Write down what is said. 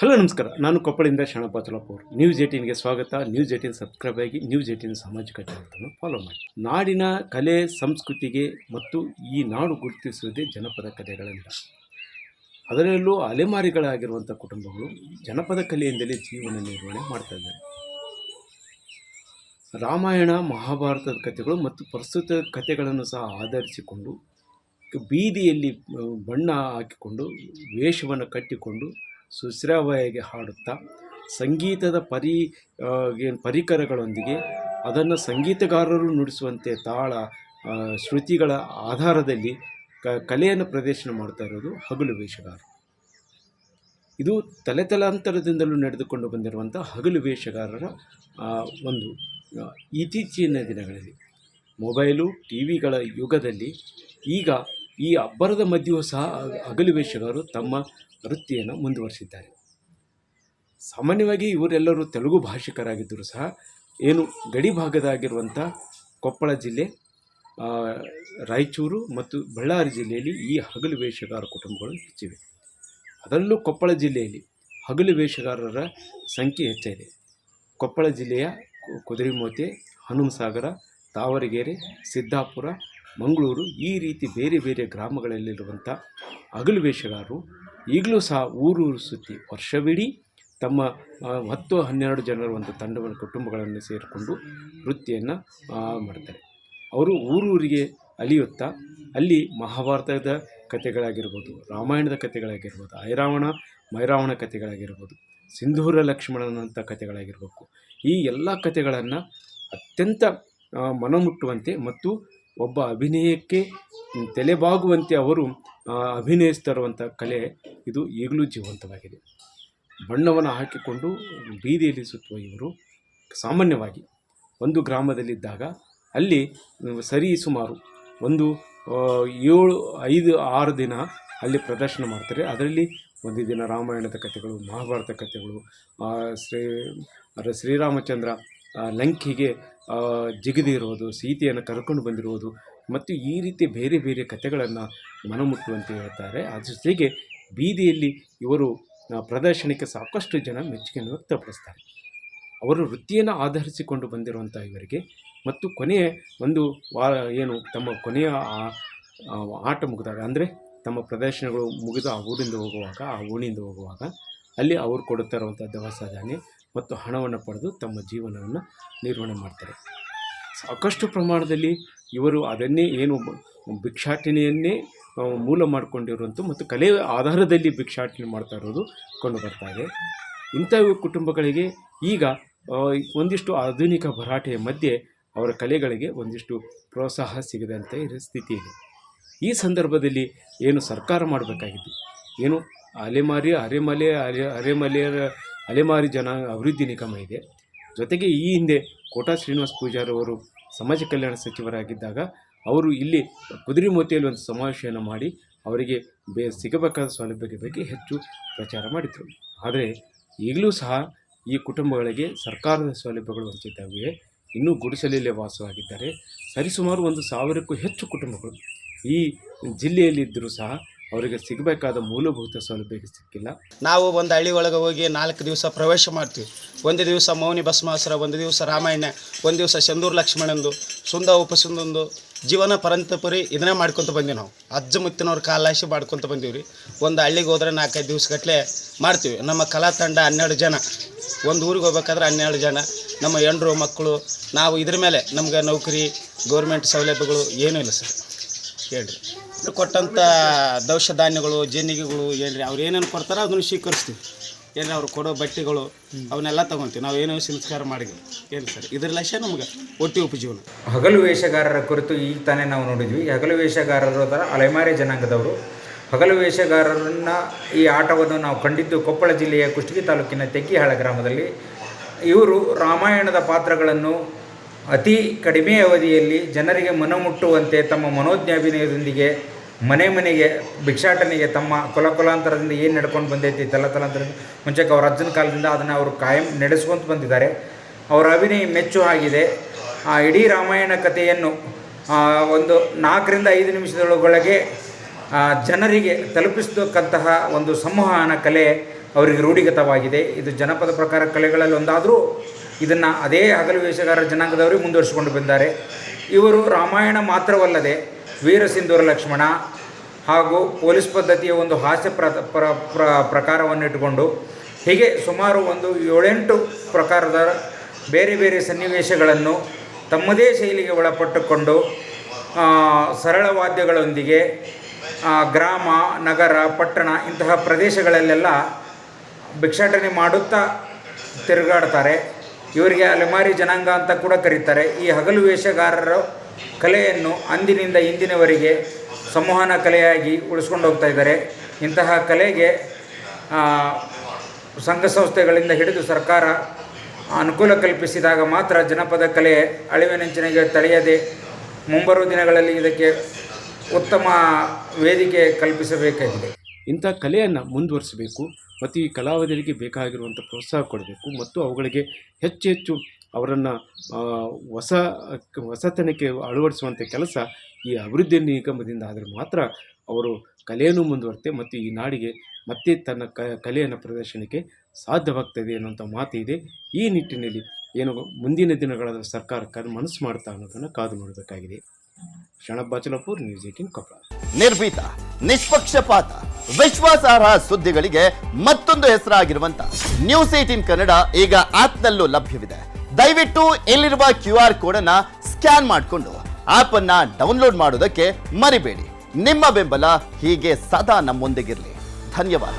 Hello ನಮಸ್ಕಾರ. ನಾನು ಕೊಪ್ಪಳಿಂದ Sharanappa. News 18ಗೆ ಸ್ವಾಗತ. ನ್ಯೂಸ್ 18 ಸಬ್ಸ್ಕ್ರೈಬ್ ಆಗಿ ನ್ಯೂಸ್ 18 ಸಾಮಾಜಿಕ ಜಾಲತಾಣವನ್ನು ಫಾಲೋ ಮಾಡಿ. ನಾಡಿನ ಕಲೆ ಸಂಸ್ಕೃತಿಗೆ ಮತ್ತು ಈ ನಾಡು ಗುರುತಿಸುವುದೇ ಜನಪದ ಕಲೆಗಳಿಂದ. ಅದರಲ್ಲೂ ಅಲೆಮಾರಿಗಳಾಗಿರುವಂಥ ಕುಟುಂಬಗಳು ಜನಪದ ಕಲೆಯಿಂದಲೇ ಜೀವನ ನಿರ್ವಹಣೆ ಮಾಡ್ತಾ ಇದ್ದಾರೆ. ರಾಮಾಯಣ ಮಹಾಭಾರತದ ಕಥೆಗಳು ಮತ್ತು ಪ್ರಸ್ತುತ ಕಥೆಗಳನ್ನು ಸಹ ಆಧರಿಸಿಕೊಂಡು ಬೀದಿಯಲ್ಲಿ ಬಣ್ಣ ಹಾಕಿಕೊಂಡು ವೇಷವನ್ನು ಕಟ್ಟಿಕೊಂಡು ಸುಶ್ರಾವ್ಯವಾಗಿ ಹಾಡುತ್ತಾ ಸಂಗೀತದ ಪರಿಕರಗಳೊಂದಿಗೆ ಅದನ್ನು ಸಂಗೀತಗಾರರು ನುಡಿಸುವಂತೆ ತಾಳ ಶ್ರುತಿಗಳ ಆಧಾರದಲ್ಲಿ ಕಲೆಯನ್ನು ಪ್ರದರ್ಶನ ಮಾಡ್ತಾ ಇರೋದು ಹಗಲು ವೇಷಗಾರರು. ಇದು ತಲೆತಲಾಂತರದಿಂದಲೂ ನಡೆದುಕೊಂಡು ಬಂದಿರುವಂಥ ಹಗಲು ವೇಷಗಾರರ ಒಂದು ಇತ್ತೀಚಿನ ದಿನಗಳಲ್ಲಿ ಮೊಬೈಲು ಟಿವಿಗಳ ಯುಗದಲ್ಲಿ ಈಗ ಈ ಅಬ್ಬರದ ಮಧ್ಯೆಯೂ ಸಹ ಹಗಲು ವೇಷಗಾರರು ತಮ್ಮ ವೃತ್ತಿಯನ್ನು ಮುಂದುವರಿಸಿದ್ದಾರೆ. ಸಾಮಾನ್ಯವಾಗಿ ಇವರೆಲ್ಲರೂ ತೆಲುಗು ಭಾಷಿಕರಾಗಿದ್ದರೂ ಸಹ ಗಡಿ ಭಾಗದಾಗಿರುವಂಥ ಕೊಪ್ಪಳ ಜಿಲ್ಲೆ, ರಾಯಚೂರು ಮತ್ತು ಬಳ್ಳಾರಿ ಜಿಲ್ಲೆಯಲ್ಲಿ ಈ ಹಗಲು ವೇಷಗಾರ ಕುಟುಂಬಗಳು ಹೆಚ್ಚಿವೆ. ಅದರಲ್ಲೂ ಕೊಪ್ಪಳ ಜಿಲ್ಲೆಯಲ್ಲಿ ಹಗಲು ವೇಷಗಾರರ ಸಂಖ್ಯೆ ಹೆಚ್ಚಿದೆ. ಕೊಪ್ಪಳ ಜಿಲ್ಲೆಯ ಕುದುರೆಮೋತೆ, ಹನುಮಸಾಗರ, ತಾವರಗೆರೆ, ಸಿದ್ದಾಪುರ, ಮಂಗಳೂರು ಈ ರೀತಿ ಬೇರೆ ಬೇರೆ ಗ್ರಾಮಗಳಲ್ಲಿರುವಂಥ ಹಗಲು ವೇಷಗಾರರು ಈಗಲೂ ಸಹ ಊರೂರು ಸುತ್ತಿ ವರ್ಷವಿಡೀ ತಮ್ಮ 10-12 ಜನರ ತಂಡವನ್ನು ಕುಟುಂಬಗಳನ್ನು ಸೇರಿಕೊಂಡು ವೃತ್ತಿಯನ್ನು ಮಾಡ್ತಾರೆ. ಅವರು ಊರೂರಿಗೆ ಅಲಿಯುತ್ತಾ ಅಲ್ಲಿ ಮಹಾಭಾರತದ ಕಥೆಗಳಾಗಿರ್ಬೋದು, ರಾಮಾಯಣದ ಕಥೆಗಳಾಗಿರ್ಬೋದು, ಮೈರಾವಣ ಕಥೆಗಳಾಗಿರ್ಬೋದು, ಸಿಂಧೂರ ಲಕ್ಷ್ಮಣನಂಥ ಕಥೆಗಳಾಗಿರಬೇಕು, ಈ ಎಲ್ಲ ಕಥೆಗಳನ್ನು ಅತ್ಯಂತ ಮನಮುಟ್ಟುವಂತೆ ಮತ್ತು ಒಬ್ಬ ಅಭಿನಯಕ್ಕೆ ತಲೆಬಾಗುವಂತೆ ಅವರು ಅಭಿನಯಿಸ್ತಿರುವಂಥ ಕಲೆ ಇದು ಈಗಲೂ ಜೀವಂತವಾಗಿದೆ. ಬಣ್ಣವನ್ನು ಹಾಕಿಕೊಂಡು ಬೀದಿಯಲ್ಲಿ ಸುತ್ತುವ ಇವರು ಸಾಮಾನ್ಯವಾಗಿ ಒಂದು ಗ್ರಾಮದಲ್ಲಿದ್ದಾಗ ಅಲ್ಲಿ ಸುಮಾರು 5-6 ದಿನ ಅಲ್ಲಿ ಪ್ರದರ್ಶನ ಮಾಡ್ತಾರೆ. ಅದರಲ್ಲಿ ಒಂದು ದಿನ ರಾಮಾಯಣದ ಕಥೆಗಳು, ಮಹಾಭಾರತ ಕಥೆಗಳು, ಶ್ರೀರಾಮಚಂದ್ರ ಲಂಕೆಗೆ ಜಿಗಿದಿರುವುದು, ಸೀತೆಯನ್ನು ಕರ್ಕೊಂಡು ಬಂದಿರುವುದು ಮತ್ತು ಈ ರೀತಿ ಬೇರೆ ಬೇರೆ ಕಥೆಗಳನ್ನು ಮನಮುಟ್ಟುವಂತೆ ಹೇಳ್ತಾರೆ. ಅದ್ರ ಜೊತೆಗೆ ಬೀದಿಯಲ್ಲಿ ಇವರು ಪ್ರದರ್ಶನಕ್ಕೆ ಸಾಕಷ್ಟು ಜನ ಮೆಚ್ಚುಗೆಯನ್ನು ವ್ಯಕ್ತಪಡಿಸ್ತಾರೆ. ಅವರು ವೃತ್ತಿಯನ್ನು ಆಧರಿಸಿಕೊಂಡು ಬಂದಿರುವಂಥ ಇವರಿಗೆ ಮತ್ತು ಕೊನೆಯ ತಮ್ಮ ಕೊನೆಯ ಆಟ ಮುಗಿದಾಗ, ಅಂದರೆ ತಮ್ಮ ಪ್ರದರ್ಶನಗಳು ಮುಗಿದು ಆ ಓಣಿಯಿಂದ ಹೋಗುವಾಗ ಅಲ್ಲಿ ಅವರು ಕೊಡುತ್ತಾ ಇರುವಂಥ ದವಸ ಧಾನ್ಯ ಮತ್ತು ಹಣವನ್ನು ಪಡೆದು ತಮ್ಮ ಜೀವನವನ್ನು ನಿರ್ವಹಣೆ ಮಾಡ್ತಾರೆ. ಸಾಕಷ್ಟು ಪ್ರಮಾಣದಲ್ಲಿ ಇವರು ಅದನ್ನೇ ಭಿಕ್ಷಾಟನೆಯನ್ನೇ ಮೂಲ ಮಾಡಿಕೊಂಡಿರುವಂಥ ಮತ್ತು ಕಲೆಯ ಆಧಾರದಲ್ಲಿ ಭಿಕ್ಷಾಟನೆ ಮಾಡ್ತಾ ಇರೋದು ಕಂಡು ಬರ್ತಾ ಇದೆ. ಇಂಥ ಕುಟುಂಬಗಳಿಗೆ ಈಗ ಒಂದಿಷ್ಟು ಆಧುನಿಕ ಭರಾಟೆಯ ಮಧ್ಯೆ ಅವರ ಕಲೆಗಳಿಗೆ ಒಂದಿಷ್ಟು ಪ್ರೋತ್ಸಾಹ ಸಿಗದಂಥ ಸ್ಥಿತಿ ಇದೆ. ಈ ಸಂದರ್ಭದಲ್ಲಿ ಸರ್ಕಾರ ಮಾಡಬೇಕಾಗಿದ್ದು ಅಲೆಮಾರಿ ಜನ ಅಭಿವೃದ್ಧಿ ನಿಗಮ ಇದೆ. ಜೊತೆಗೆ ಈ ಹಿಂದೆ ಕೋಟಾ ಶ್ರೀನಿವಾಸ ಪೂಜಾರಿ ಅವರು ಸಮಾಜ ಕಲ್ಯಾಣ ಸಚಿವರಾಗಿದ್ದಾಗ ಅವರು ಇಲ್ಲಿ ಕುದುರೆಮೋತಿಯಲ್ಲಿ ಒಂದು ಸಮಾವೇಶವನ್ನು ಮಾಡಿ ಅವರಿಗೆ ಸಿಗಬೇಕಾದ ಸೌಲಭ್ಯದ ಬಗ್ಗೆ ಹೆಚ್ಚು ಪ್ರಚಾರ ಮಾಡಿದರು. ಆದರೆ ಈಗಲೂ ಸಹ ಈ ಕುಟುಂಬಗಳಿಗೆ ಸರ್ಕಾರದ ಸೌಲಭ್ಯಗಳು ವಂಚಿತವಾಗಿವೆ. ಇನ್ನೂ ಗುಡಿಸಲಲ್ಲೇ ವಾಸವಾಗಿದ್ದಾರೆ. ಸರಿಸುಮಾರು 1,000ಕ್ಕೂ ಹೆಚ್ಚು ಕುಟುಂಬಗಳು ಈ ಜಿಲ್ಲೆಯಲ್ಲಿದ್ದರೂ ಸಹ ಅವರಿಗೆ ಸಿಗಬೇಕಾದ ಮೂಲಭೂತ ಸೌಲಭ್ಯ ಸಿಕ್ಕಿಲ್ಲ. ನಾವು ಒಂದು ಹಳ್ಳಿ ಒಳಗೆ ಹೋಗಿ 4 ದಿವಸ ಪ್ರವೇಶ ಮಾಡ್ತೀವಿ. ಒಂದು ದಿವಸ ಮೌನಿ ಭಸ್ಮಾಸುರ, ಒಂದು ದಿವಸ ರಾಮಾಯಣ, ಒಂದು ದಿವಸ ಸಿಂಧೂರ ಲಕ್ಷ್ಮಣಂದು, ಸುಂದ ಉಪಸುಂದೊಂದು ಜೀವನ ಪರಂತಪರಿ ಇದನ್ನೇ ಮಾಡ್ಕೊತ ಬಂದೀವಿ. ನಾವು ಅಜ್ಜ ಮುತ್ತಿನವ್ರ ಕಾಲಾಶಿ ಮಾಡ್ಕೊತ ಬಂದೀವಿ ರೀ. ಒಂದು ಹಳ್ಳಿಗೆ ಹೋದ್ರೆ 4-5 ದಿವಸಗಟ್ಟಲೆ ಮಾಡ್ತೀವಿ. ನಮ್ಮ ಕಲಾ ತಂಡ 12 ಜನ, ಒಂದು ಊರಿಗೆ ಹೋಗ್ಬೇಕಾದ್ರೆ 12 ಜನ, ನಮ್ಮ ಹೆಂಡ್ರು ಮಕ್ಕಳು. ನಾವು ಇದ್ರ ಮೇಲೆ ನಮ್ಗೆ ನೌಕರಿ, ಗೌರ್ಮೆಂಟ್ ಸೌಲಭ್ಯಗಳು ಏನೂ ಇಲ್ಲ ಸರ್. ಹೇಳ್ರಿ, ಕೊಟ್ಟಂಥ ದವಸ ಧಾನ್ಯಗಳು, ಜನಿಗೆಗಳು ಹೇಳ್ರಿ, ಅವ್ರು ಏನೇನು ಕೊಡ್ತಾರೋ ಅದನ್ನು ಸ್ವೀಕರಿಸ್ತೀವಿ. ಏನೇ ಅವ್ರು ಕೊಡೋ ಬಟ್ಟೆಗಳು ಅವನ್ನೆಲ್ಲ ತೊಗೊತೀವಿ. ನಾವು ಏನೋ ಸಂಸ್ಕಾರ ಮಾಡಿದ್ವಿ ಏನು ಸರ್. ಇದ್ರ ಲಕ್ಷ್ಯ ನಮ್ಗೆ ಒಟ್ಟಿ ಉಪಜೀವನ. ಹಗಲು ವೇಷಗಾರರ ಕುರಿತು ಈಗ ತಾನೇ ನಾವು ನೋಡಿದ್ವಿ. ಈ ಹಗಲು ವೇಷಗಾರರು ಅದರ ಅಲೆಮಾರಿ ಜನಾಂಗದವರು. ಹಗಲು ವೇಷಗಾರರನ್ನು ಈ ಆಟವನ್ನು ನಾವು ಕಂಡಿದ್ದು ಕೊಪ್ಪಳ ಜಿಲ್ಲೆಯ ಕುಷ್ಟಗಿ ತಾಲೂಕಿನ ತೆಗ್ಗಿಹಾಳ ಗ್ರಾಮದಲ್ಲಿ. ಇವರು ರಾಮಾಯಣದ ಪಾತ್ರಗಳನ್ನು ಅತಿ ಕಡಿಮೆ ಅವಧಿಯಲ್ಲಿ ಜನರಿಗೆ ಮನಮುಟ್ಟುವಂತೆ ತಮ್ಮ ಮನೋಜ್ಞಾಭಿನಯದೊಂದಿಗೆ ಮನೆ ಮನೆಗೆ ಭಿಕ್ಷಾಟನೆಗೆ ತಮ್ಮ ಕುಲಾಂತರದಿಂದ ಏನು ನಡ್ಕೊಂಡು ಬಂದೈತಿ ತಲಾಂತರದಿಂದ ಮುಂಚೆಗೆ ಅವರ ಅಜ್ಜನ ಕಾಲದಿಂದ ಅದನ್ನು ಅವರು ಕಾಯಂ ನಡೆಸ್ಕೊತ ಬಂದಿದ್ದಾರೆ. ಅವರ ಅಭಿನಯ ಮೆಚ್ಚು ಆಗಿದೆ. ಇಡೀ ರಾಮಾಯಣ ಕಥೆಯನ್ನು ಒಂದು 4-5 ನಿಮಿಷದೊಳಗೆ ಜನರಿಗೆ ತಲುಪಿಸತಕ್ಕಂತಹ ಒಂದು ಸಂವಹನ ಕಲೆ ಅವರಿಗೆ ರೂಢಿಗತವಾಗಿದೆ. ಇದು ಜನಪದ ಪ್ರಕಾರ ಕಲೆಗಳಲ್ಲಿ ಒಂದಾದರೂ ಇದನ್ನು ಅದೇ ಹಗಲು ವೇಷಗಾರ ಜನಾಂಗದವರೇ ಮುಂದುವರಿಸಿಕೊಂಡು ಬಂದಿದ್ದಾರೆ. ಇವರು ರಾಮಾಯಣ ಮಾತ್ರವಲ್ಲದೆ ವೀರ ಸಿಂಧೂರ ಲಕ್ಷ್ಮಣ ಹಾಗೂ ಪೊಲೀಸ್ ಪದ್ಧತಿಯ ಒಂದು ಹಾಸ್ಯ ಪ್ರಕಾರವನ್ನು ಇಟ್ಟುಕೊಂಡು ಹೀಗೆ ಸುಮಾರು ಒಂದು 7-8 ಪ್ರಕಾರದ ಬೇರೆ ಬೇರೆ ಸನ್ನಿವೇಶಗಳನ್ನು ತಮ್ಮದೇ ಶೈಲಿಗೆ ಒಳಪಟ್ಟುಕೊಂಡು ಸರಳ ವಾದ್ಯಗಳೊಂದಿಗೆ ಗ್ರಾಮ, ನಗರ, ಪಟ್ಟಣ ಇಂತಹ ಪ್ರದೇಶಗಳಲ್ಲೆಲ್ಲ ಭಿಕ್ಷಾಟನೆ ಮಾಡುತ್ತಾ ತಿರುಗಾಡ್ತಾರೆ. ಇವರಿಗೆ ಅಲೆಮಾರಿ ಜನಾಂಗ ಅಂತ ಕೂಡ ಕರೀತಾರೆ. ಈ ಹಗಲು ವೇಷಗಾರರ ಕಲೆಯನ್ನು ಅಂದಿನಿಂದ ಇಂದಿನವರೆಗೆ ಸಂವಹನ ಕಲೆಯಾಗಿ ಉಳಿಸ್ಕೊಂಡು ಹೋಗ್ತಾ ಇದ್ದಾರೆ. ಇಂತಹ ಕಲೆಗೆ ಸಂಘ ಸಂಸ್ಥೆಗಳಿಂದ ಹಿಡಿದು ಸರ್ಕಾರ ಅನುಕೂಲ ಕಲ್ಪಿಸಿದಾಗ ಮಾತ್ರ ಜನಪದ ಕಲೆ ಅಳಿವಿನಂಚಿನಿಗೆ ತಳೆಯದೆ ಮುಂಬರುವ ದಿನಗಳಲ್ಲಿ ಇದಕ್ಕೆ ಉತ್ತಮ ವೇದಿಕೆ ಕಲ್ಪಿಸಬೇಕಾಗಿದೆ. ಇಂಥ ಕಲೆಯನ್ನು ಮುಂದುವರಿಸಬೇಕು ಮತ್ತು ಈ ಕಲಾವಿದರಿಗೆ ಬೇಕಾಗಿರುವಂಥ ಪ್ರೋತ್ಸಾಹ ಕೊಡಬೇಕು ಮತ್ತು ಅವುಗಳಿಗೆ ಹೆಚ್ಚು ಅವರನ್ನು ಹೊಸತನಕ್ಕೆ ಅಳವಡಿಸುವಂಥ ಕೆಲಸ ಈ ಅಭಿವೃದ್ಧಿ ನಿಗಮದಿಂದ ಆದರೆ ಮಾತ್ರ ಅವರು ಕಲೆಯನ್ನು ಮುಂದುವರಿತೆ ಮತ್ತು ಈ ನಾಡಿಗೆ ಮತ್ತೆ ತನ್ನ ಕಲೆಯನ್ನು ಪ್ರದರ್ಶನಕ್ಕೆ ಸಾಧ್ಯವಾಗ್ತದೆ ಅನ್ನೋಂಥ ಮಾತಿದೆ. ಈ ನಿಟ್ಟಿನಲ್ಲಿ ಏನು ಮುಂದಿನ ದಿನಗಳ ಸರ್ಕಾರ ಮನಸ್ಸು ಮಾಡ್ತಾ ಅನ್ನೋದನ್ನು ಕಾದು ನೋಡಬೇಕಾಗಿದೆ. ಶರಣಪ್ಪ ಬಾಚಲಾಪುರ್, ನ್ಯೂಸ್ 18 ಕೊಪ್ಪಳ. ನಿರ್ಭೀತ, ನಿಷ್ಪಕ್ಷಪಾತ, ವಿಶ್ವಾಸಾರ್ಹ ಸುದ್ದಿಗಳಿಗೆ ಮತ್ತೊಂದು ಹೆಸರಾಗಿರುವಂತ ನ್ಯೂಸ್ 18 ಕನ್ನಡ ಈಗ ಆಪ್ನಲ್ಲೂ ಲಭ್ಯವಿದೆ. ದಯವಿಟ್ಟು ಇಲ್ಲಿರುವ QR ಕೋಡ್ ಅನ್ನ ಸ್ಕ್ಯಾನ್ ಮಾಡಿಕೊಂಡು ಆಪ್ ಅನ್ನ ಡೌನ್ಲೋಡ್ ಮಾಡೋದಕ್ಕೆ ಮರಿಬೇಡಿ. ನಿಮ್ಮ ಬೆಂಬಲ ಹೀಗೆ ಸದಾ ನಮ್ಮೊಂದಿಗಿರಲಿ. ಧನ್ಯವಾದ.